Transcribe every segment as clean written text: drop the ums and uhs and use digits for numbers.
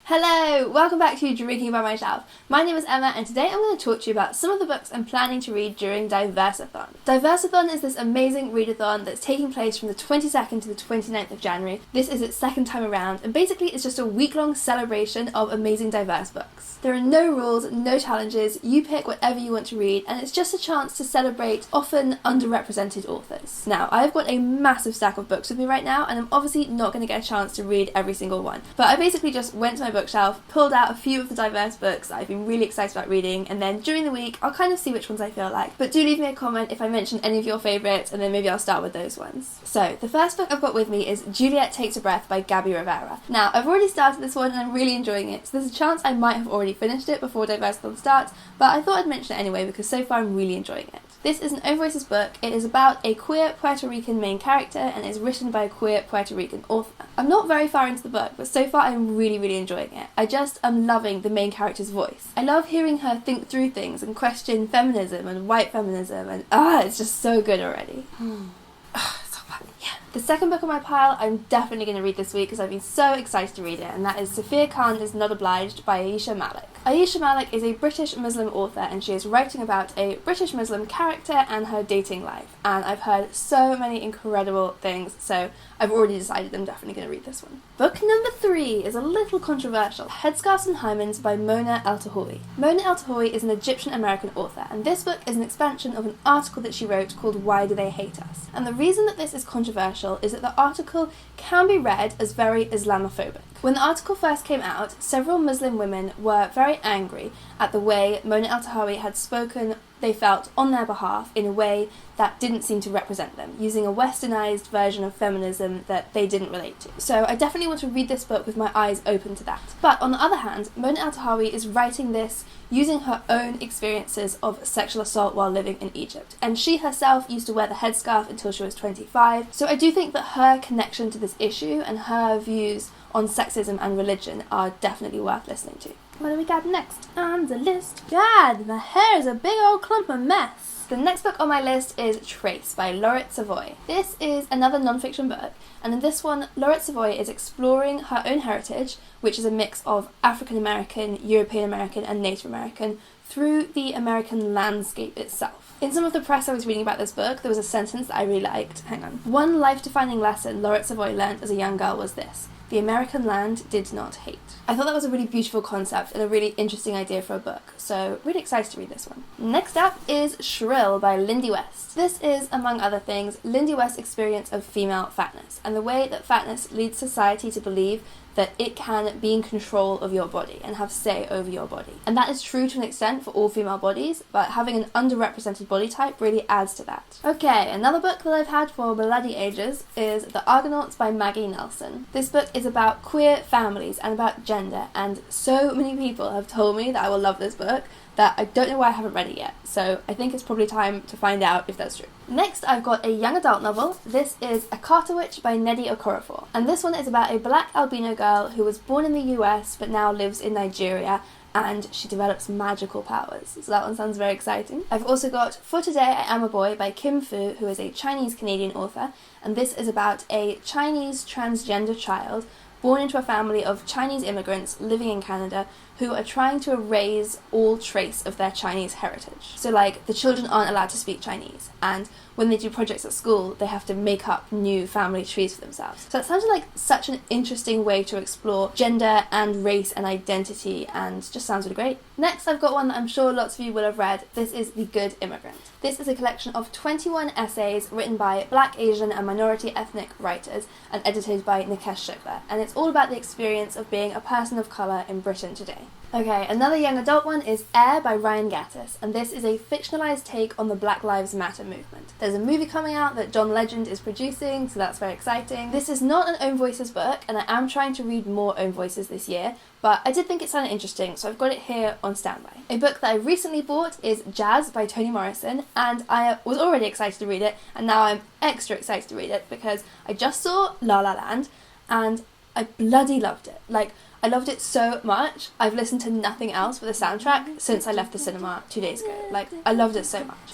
Hello! Welcome back to Drinking by Myself. My name is Emma and today I'm going to talk to you about some of the books I'm planning to read during DiverseAthon. DiverseAthon is this amazing readathon that's taking place from the 22nd to the 29th of January. This is its second time around and basically it's just a week-long celebration of amazing diverse books. There are no rules, no challenges, you pick whatever you want to read and it's just a chance to celebrate often underrepresented authors. Now, I've got a massive stack of books with me right now and I'm obviously not going to get a chance to read every single one, but I basically just went to my bookshelf, pulled out a few of the diverse books that I've been really excited about reading, and then during the week I'll kind of see which ones I feel like. But do leave me a comment if I mention any of your favourites, and then maybe I'll start with those ones. So, the first book I've got with me is Juliet Takes a Breath by Gabby Rivera. Now, I've already started this one and I'm really enjoying it, so there's a chance I might have already finished it before DiverseAthon starts, but I thought I'd mention it anyway because so far I'm really enjoying it. This is an Own Voices book. It is about a queer Puerto Rican main character and is written by a queer Puerto Rican author. I'm not very far into the book, but so far I'm really enjoying it. I just am loving the main character's voice. I love hearing her think through things and question feminism and white feminism and it's just so good already. The second book on my pile I'm definitely going to read this week because I've been so excited to read it, and that is Sofia is Not Obliged by Ayisha Malik. Ayisha Malik is a British Muslim author and she is writing about a British Muslim character and her dating life, and I've heard so many incredible things, so I've already decided I'm definitely going to read this one. Book number 3 is a little controversial, Headscarves and Hymens by Mona Eltahawy. Mona Eltahawy is an Egyptian-American author, and this book is an expansion of an article that she wrote called Why Do They Hate Us? And the reason that this is controversial is that the article can be read as very Islamophobic. When the article first came out, several Muslim women were very angry at the way Mona Eltahawy had spoken, they felt, on their behalf in a way that didn't seem to represent them, using a westernized version of feminism that they didn't relate to. So I definitely want to read this book with my eyes open to that. But on the other hand, Mona Eltahawy is writing this using her own experiences of sexual assault while living in Egypt. And she herself used to wear the headscarf until she was 25. So I do think that her connection to this issue and her views on sexism and religion are definitely worth listening to. What do we got next on the list? God, my hair is a big old clump of mess. The next book on my list is Trace by Lauret Savoy. This is another non-fiction book, and in this one, Lauret Savoy is exploring her own heritage, which is a mix of African American, European American, and Native American, through the American landscape itself. In some of the press I was reading about this book, there was a sentence that I really liked. Hang on. One life-defining lesson Lauret Savoy learned as a young girl was this: the American land did not hate. I thought that was a really beautiful concept and a really interesting idea for a book, so really excited to read this one. Next up is Shrill by Lindy West. This is, among other things, Lindy West's experience of female fatness and the way that fatness leads society to believe that it can be in control of your body and have say over your body. And that is true to an extent for all female bodies, but having an underrepresented body type really adds to that. Okay, another book that I've had for bloody ages is The Argonauts by Maggie Nelson. This book is about queer families and about gender, and so many people have told me that I will love this book that I don't know why I haven't read it yet, so I think it's probably time to find out if that's true. Next, I've got a young adult novel. This is Akata by Nettie Okorafor, and this one is about a black albino girl who was born in the US but now lives in Nigeria, and she develops magical powers. So that one sounds very exciting. I've also got For Today I Am a Boy by Kim Fu, who is a Chinese-Canadian author, and this is about a Chinese transgender child born into a family of Chinese immigrants living in Canada who are trying to erase all trace of their Chinese heritage. So like, the children aren't allowed to speak Chinese, and when they do projects at school, they have to make up new family trees for themselves. So it sounded like such an interesting way to explore gender and race and identity, and just sounds really great. Next, I've got one that I'm sure lots of you will have read. This is The Good Immigrant. This is a collection of 21 essays written by Black, Asian and minority ethnic writers and edited by Nikesh, and it's all about the experience of being a person of colour in Britain today. Okay, another young adult one is Air by Ryan Gattis, and this is a fictionalised take on the Black Lives Matter movement. There's a movie coming out that John Legend is producing, so that's very exciting. This is not an Own Voices book, and I am trying to read more Own Voices this year, but I did think it sounded interesting, so I've got it here on standby. A book that I recently bought is Jazz by Toni Morrison, and I was already excited to read it, and now I'm extra excited to read it because I just saw La La Land, and I bloody loved it. Like, I loved it so much. I've listened to nothing else but the soundtrack since I left the cinema 2 days ago. Like, I loved it so much.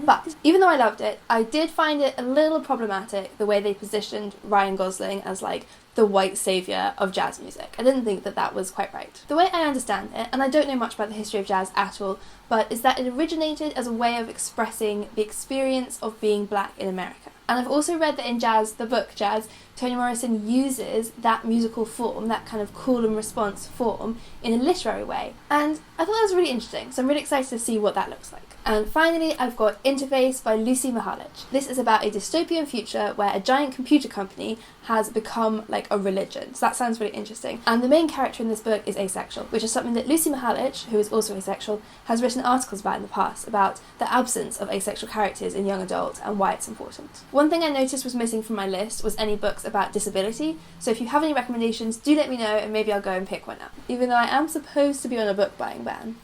But even though I loved it, I did find it a little problematic the way they positioned Ryan Gosling as like the white saviour of jazz music. I didn't think that that was quite right. The way I understand it, and I don't know much about the history of jazz at all, but is that it originated as a way of expressing the experience of being black in America. And I've also read that in jazz, the book Jazz, Toni Morrison uses that musical form, that kind of call and response form, in a literary way. And I thought that was really interesting, so I'm really excited to see what that looks like. And finally, I've got Interface by Lucy Mihajlich. This is about a dystopian future where a giant computer company has become like a religion. So that sounds really interesting. And the main character in this book is asexual, which is something that Lucy Mihajlich, who is also asexual, has written articles about in the past, about the absence of asexual characters in young adults and why it's important. One thing I noticed was missing from my list was any books about disability. So if you have any recommendations, do let me know and maybe I'll go and pick one up. Even though I am supposed to be on a book buying ban.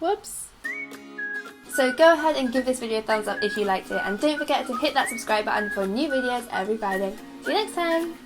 Whoops. So go ahead and give this video a thumbs up if you liked it, and don't forget to hit that subscribe button for new videos every Friday. See you next time!